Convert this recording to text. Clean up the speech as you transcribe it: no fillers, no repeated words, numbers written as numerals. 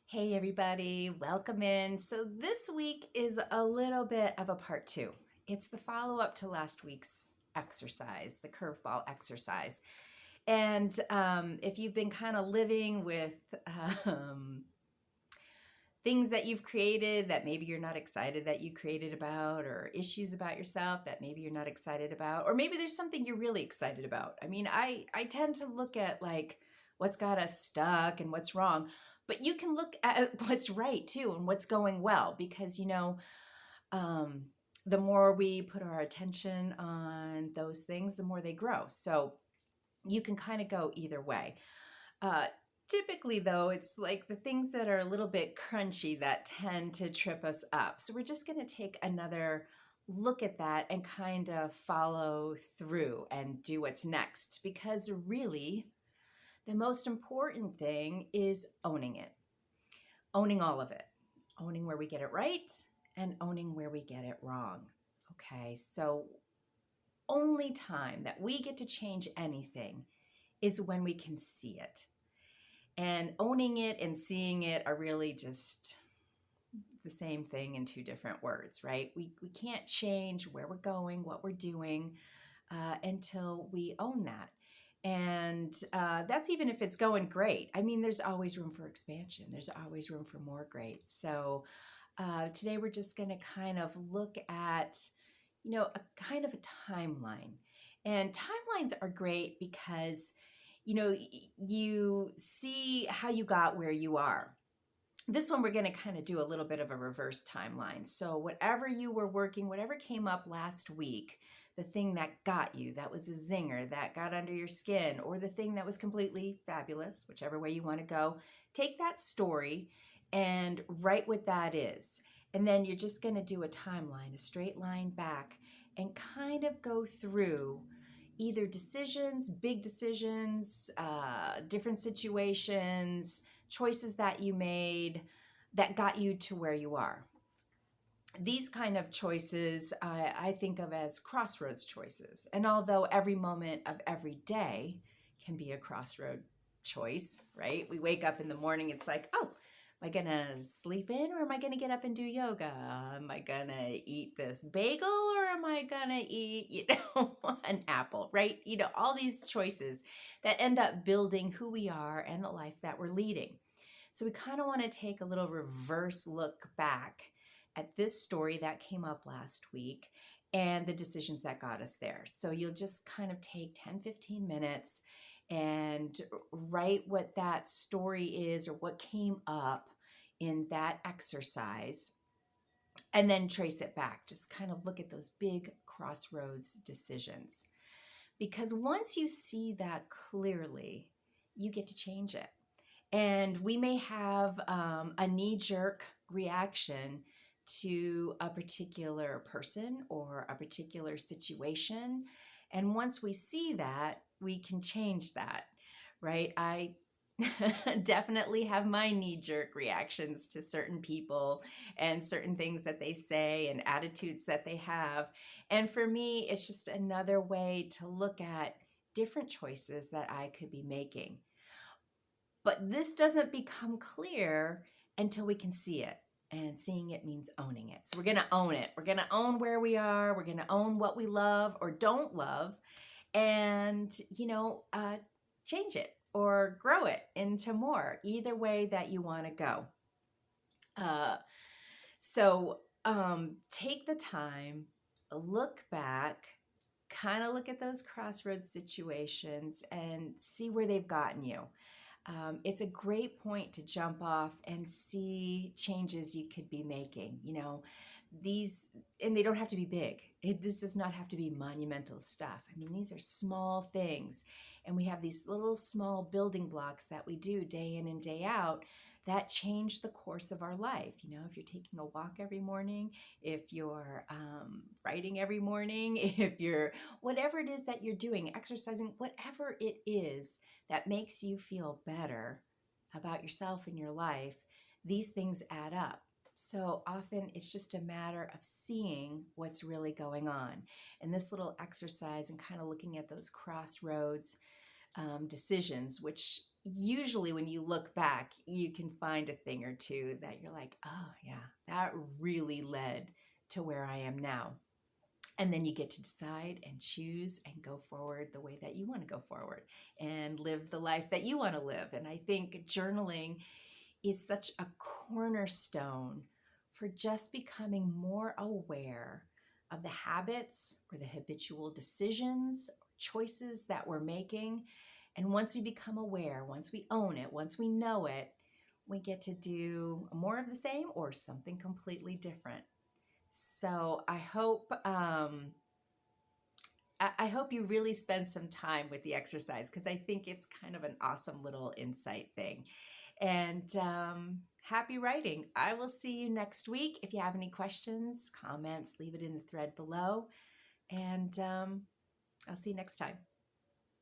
Hey everybody, welcome in. So this week is a little bit of a part two. It's the follow up to last week's exercise, the curveball exercise. And if you've been kind of living with um, things that you've created that maybe you're not excited that you created about, or issues about yourself that maybe you're not excited about, or maybe there's something you're really excited about. I mean, I tend to look at like what's got us stuck and what's wrong, but you can look at what's right too and what's going well because um, the more we put our attention on those things, the more they grow. So you can kind of go either way. Uh, Typically, though, it's like the things that are a little bit crunchy that tend to trip us up. So we're just going to take another look at that and kind of follow through and do what's next. Because really, the most important thing is owning it, owning all of it, owning where we get it right and owning where we get it wrong. Okay, so only time that we get to change anything is when we can see it. And owning it and seeing it are really just the same thing in two different words, right? We can't change where we're going, what we're doing, until we own that. And that's even if it's going great. I mean, there's always room for expansion, there's always room for more great. So today we're just going to kind of look at, a kind of a timeline. And timelines are great because you see how you got where you are. This one, we're going to kind of do a little bit of a reverse timeline. So, whatever you were working, whatever came up last week, the thing that got you, that was a zinger, that got under your skin, or the thing that was completely fabulous, whichever way you want to go, take that story and write what that is. And then you're just going to do a timeline, a straight line back, and kind of go through either decisions, big decisions, different situations, choices that you made that got you to where you are. These kind of choices I think of as crossroads choices. And although every moment of every day can be a crossroad choice, right? We wake up in the morning, it's like, oh, am I going to sleep in or am I going to get up and do yoga? Am I going to eat this bagel or am I going to eat, an apple, right? All these choices that end up building who we are and the life that we're leading. So we kind of want to take a little reverse look back at this story that came up last week and the decisions that got us there. So you'll just kind of take 10, 15 minutes and write what that story is or what came up in that exercise, and then trace it back. Just kind of look at those big crossroads decisions. Because once you see that clearly, you get to change it. And we may have a knee jerk reaction to a particular person or a particular situation. And once we see that, we can change that, right? I definitely have my knee jerk reactions to certain people and certain things that they say and attitudes that they have. And for me, it's just another way to look at different choices that I could be making. But this doesn't become clear until we can see it. And seeing it means owning it. So we're going to own it. We're going to own where we are. We're going to own what we love or don't love. And, change it or grow it into more, either way that you want to go. Uh, so take the time, look back, kind of look at those crossroads situations and see where they've gotten you. It's a great point to jump off and see changes you could be making. These, and they don't have to be big. This does not have to be monumental stuff. I mean, these are small things. And we have these little small building blocks that we do day in and day out that change the course of our life. If you're taking a walk every morning, if you're writing every morning, if you're whatever it is that you're doing, exercising, whatever it is that makes you feel better about yourself and your life, these things add up. So often it's just a matter of seeing what's really going on. And this little exercise and kind of looking at those crossroads decisions, which usually when you look back, you can find a thing or two that you're like, oh, yeah, that really led to where I am now. And then you get to decide and choose and go forward the way that you want to go forward and live the life that you want to live. And I think journaling is such a cornerstone for just becoming more aware of the habits or the habitual decisions, choices that we're making. And once we become aware, once we own it, once we know it, we get to do more of the same or something completely different. So I hope you really spend some time with the exercise, because I think it's kind of an awesome little insight thing. And happy writing. I will see you next week. If you have any questions, comments, leave it in the thread below. And I'll see you next time.